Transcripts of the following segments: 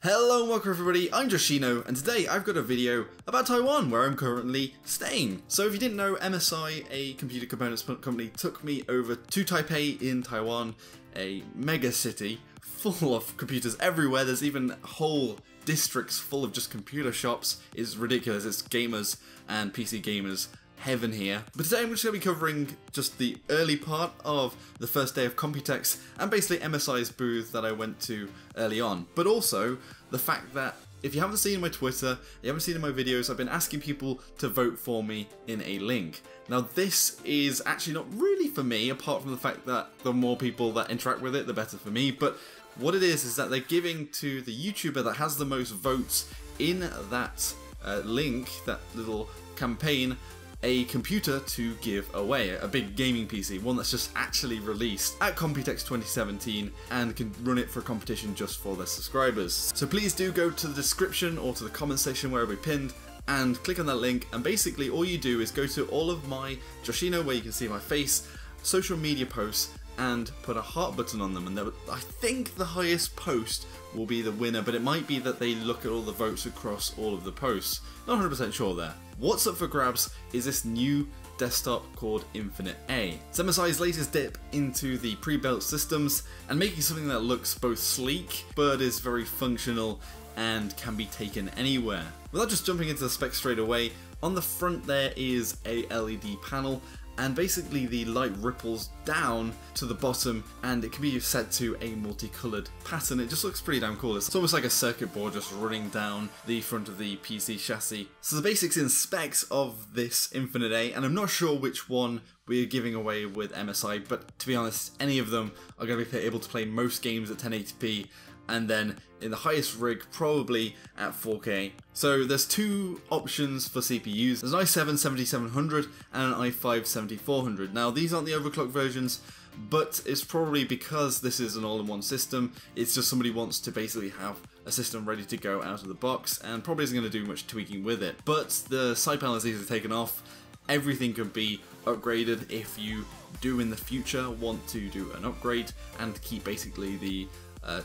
Hello and welcome everybody, I'm Joshino, and today I've got a video about Taiwan, where I'm currently staying. So if you didn't know, MSI, a computer components company, took me over to Taipei in Taiwan, a mega city full of computers everywhere. There's even whole districts full of just computer shops. It's ridiculous. It's gamers and PC gamers heaven here. But today I'm just going to be covering just the early part of the first day of Computex and basically MSI's booth that I went to early on. But also the fact that if you haven't seen my Twitter, you haven't seen in my videos, I've been asking people to vote for me in a link. Now this is actually not really for me, apart from the fact that the more people that interact with it, the better for me. But what it is that they're giving to the YouTuber that has the most votes in that link, that little campaign, a computer to give away, a big gaming PC, one that's just actually released at Computex 2017 and can run it for a competition just for their subscribers. So please do go to the description or to the comment section where it'll be pinned and click on that link, and basically all you do is go to all of my Joshino, where you can see my face, social media posts, and put a heart button on them, and I think the highest post will be the winner, but it might be that they look at all the votes across all of the posts. Not 100% sure there. What's up for grabs is this new desktop called Infinite A. It's MSI's latest dip into the pre-built systems and making something that looks both sleek but is very functional and can be taken anywhere. Without just jumping into the specs straight away, on the front there is a LED panel, and basically the light ripples down to the bottom and it can be set to a multicolored pattern. It just looks pretty damn cool. It's almost like a circuit board just running down the front of the PC chassis. So the basics and specs of this Infinite A, and I'm not sure which one we're giving away with MSI, but to be honest, any of them are going to be able to play most games at 1080p, and then in the highest rig probably at 4K. So there's two options for CPUs. There's an i7 7700 and an i5 7400. Now these aren't the overclocked versions, but it's probably because this is an all-in-one system. It's just somebody wants to basically have a system ready to go out of the box and probably isn't going to do much tweaking with it. But the side panel is easily taken off. Everything can be upgraded if you do in the future want to do an upgrade and keep basically the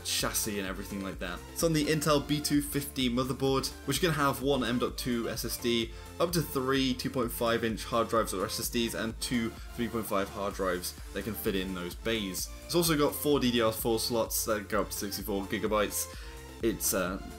chassis and everything like that. It's on the Intel B250 motherboard, which can have one M.2 SSD, up to 3 2.5-inch hard drives or SSDs, and 2 3.5 hard drives that can fit in those bays. It's also got 4 DDR4 slots that go up to 64 gigabytes. It's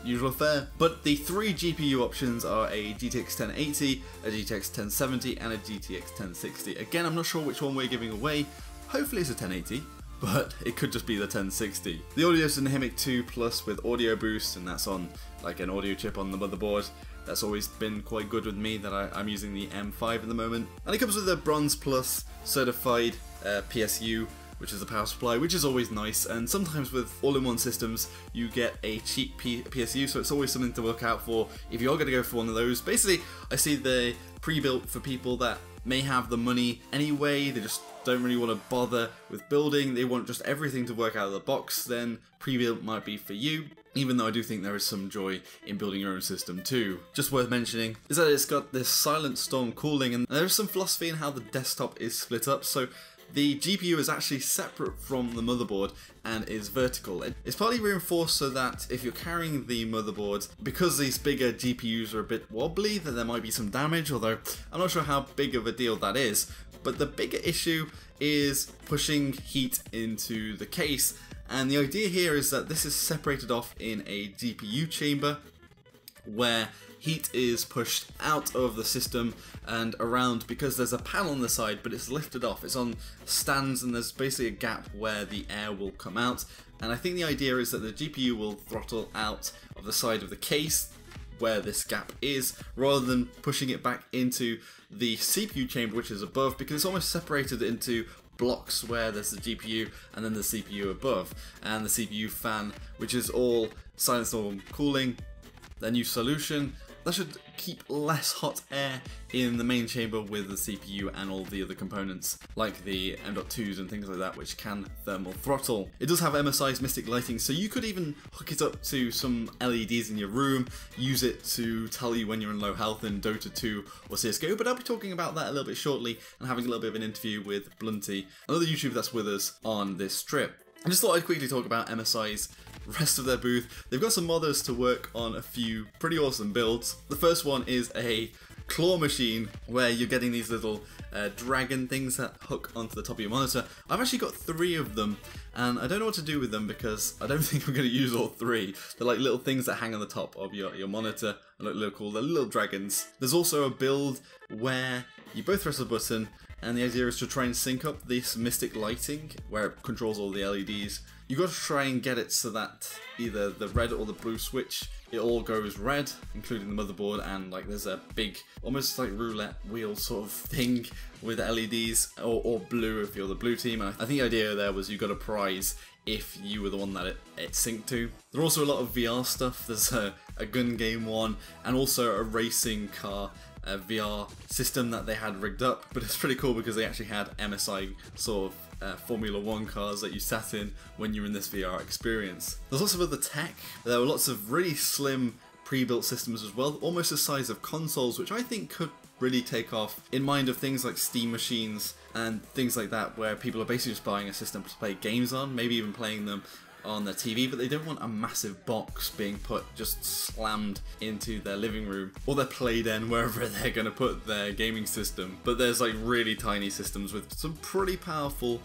usual fare, but the 3 GPU options are a GTX 1080, a GTX 1070, and a GTX 1060. Again, I'm not sure which one we're giving away. Hopefully it's a 1080. But it could just be the 1060. The audio is an HIMIC 2 Plus with audio boost, and that's on like an audio chip on the motherboard. That's always been quite good with me, that I'm using the M5 at the moment. And it comes with a Bronze Plus certified PSU, which is a power supply, which is always nice. And sometimes with all-in-one systems, you get a cheap PSU, so it's always something to look out for if you're going to go for one of those. Basically, I see the pre-built for people that may have the money anyway, they just don't really want to bother with building, they want just everything to work out of the box. Then pre-built might be for you, even though I do think there is some joy in building your own system too. Just worth mentioning is that it's got this silent storm cooling, and there's some philosophy in how the desktop is split up. So the GPU is actually separate from the motherboard and is vertical. It's partly reinforced so that if you're carrying the motherboard, because these bigger GPUs are a bit wobbly, that there might be some damage, although I'm not sure how big of a deal that is. But the bigger issue is pushing heat into the case, and the idea here is that this is separated off in a GPU chamber where heat is pushed out of the system and around, because there's a panel on the side, but it's lifted off. It's on stands, and there's basically a gap where the air will come out. And I think the idea is that the GPU will throttle out of the side of the case where this gap is, rather than pushing it back into the CPU chamber, which is above, because it's almost separated into blocks where there's the GPU and then the CPU above, and the CPU fan, which is all silent storm cooling. Their new solution that should keep less hot air in the main chamber with the CPU and all the other components like the M.2s and things like that, which can thermal throttle. It does have MSI's Mystic lighting, so you could even hook it up to some LEDs in your room, use it to tell you when you're in low health in Dota 2 or CSGO, but I'll be talking about that a little bit shortly and having a little bit of an interview with Blunty, another YouTuber that's with us on this trip. I just thought I'd quickly talk about MSI's rest of their booth. They've got some modders to work on a few pretty awesome builds. The first one is a claw machine where you're getting these little dragon things that hook onto the top of your monitor. I've actually got 3 of them, and I don't know what to do with them because I don't think I'm going to use all 3. They're like little things that hang on the top of your monitor and look cool. They're little dragons. There's also a build where you both press a button, and the idea is to try and sync up this mystic lighting where it controls all the LEDs. You got to try and get it so that either the red or the blue switch, it all goes red, including the motherboard, and like there's a big, almost like roulette wheel sort of thing with LEDs, or blue if you're the blue team. And I think the idea there was you got a prize if you were the one that it synced to. There are also a lot of VR stuff. There's a gun game one, and also a racing car VR system that they had rigged up, but it's pretty cool because they actually had MSI sort of Formula 1 cars that you sat in when you were in this VR experience. There's lots of other tech. There were lots of really slim pre-built systems as well, almost the size of consoles, which I think could really take off in mind of things like Steam machines and things like that, where people are basically just buying a system to play games on, maybe even playing them on their TV, but they don't want a massive box being just slammed into their living room or their play den, wherever they're going to put their gaming system. But there's like really tiny systems with some pretty powerful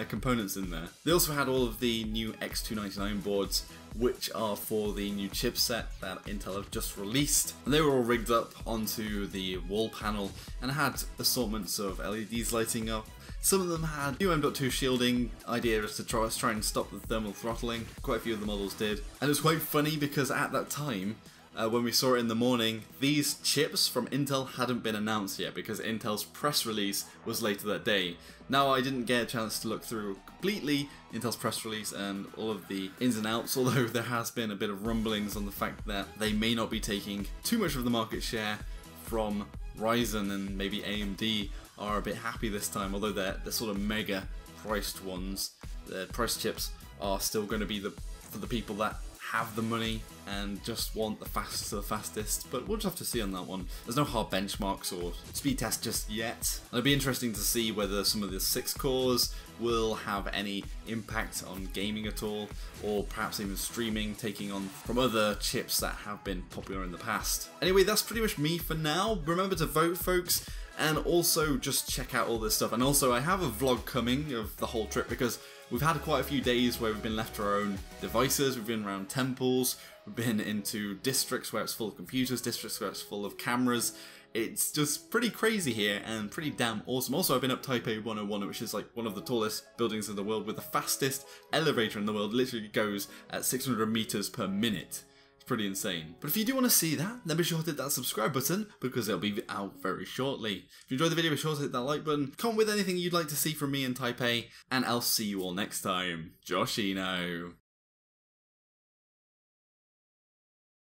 components in there. They also had all of the new X299 boards, which are for the new chipset that Intel have just released. And they were all rigged up onto the wall panel and had assortments of LEDs lighting up. Some of them had new M.2 shielding. Idea is to try and stop the thermal throttling. Quite a few of the models did. And it was quite funny because at that time, when we saw it in the morning, these chips from Intel hadn't been announced yet because Intel's press release was later that day. Now, I didn't get a chance to look through completely Intel's press release and all of the ins and outs, although there has been a bit of rumblings on the fact that they may not be taking too much of the market share from Ryzen, and maybe AMD are a bit happy this time, although they're sort of mega priced ones. The price chips are still going to be for the people that have the money and just want the fastest of the fastest, but we'll just have to see on that one. There's no hard benchmarks or speed tests just yet. It'll be interesting to see whether some of the 6 cores will have any impact on gaming at all, or perhaps even streaming, taking on from other chips that have been popular in the past. Anyway, that's pretty much me for now. Remember to vote, folks, and also just check out all this stuff. And also, I have a vlog coming of the whole trip because we've had quite a few days where we've been left to our own devices. We've been around temples, we've been into districts where it's full of computers, districts where it's full of cameras. It's just pretty crazy here and pretty damn awesome. Also, I've been up Taipei 101, which is like one of the tallest buildings in the world with the fastest elevator in the world. Literally goes at 600 meters per minute. It's pretty insane. But if you do want to see that, then be sure to hit that subscribe button because it'll be out very shortly. If you enjoyed the video, be sure to hit that like button. Comment with anything you'd like to see from me in Taipei, and I'll see you all next time. Joshino.